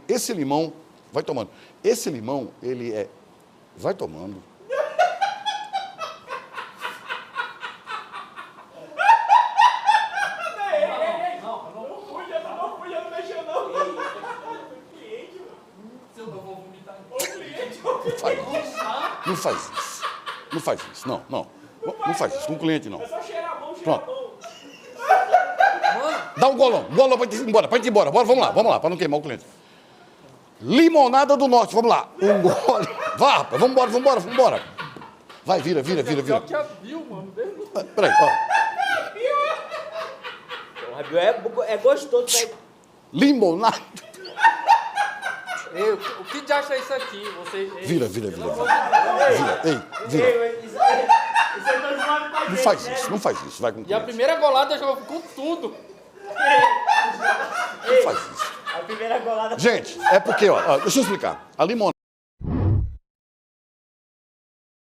Esse limão, vai tomando. Esse limão, ele é... Vai tomando. Não faz isso. Não faz isso. Não, não. Não faz isso com o cliente, não. É só cheirar a mão, Pronto. Dá um golão pra gente ir embora, Bora, vamos lá, pra não queimar o cliente. Limonada do Norte, vamos lá. Um gole. Vá, rapaz, vambora. Vai, vira. Pior que a Bill, mano. Peraí, ó. A Bill é gostoso, velho. Limonada. Ei, o que de acha isso aqui? Você... Vira. Ei, vira. Não faz isso, vai com o E a cliente. primeira golada já com tudo. Não faz isso. A primeira golada... Gente, é porque, ó, deixa eu explicar. A limonada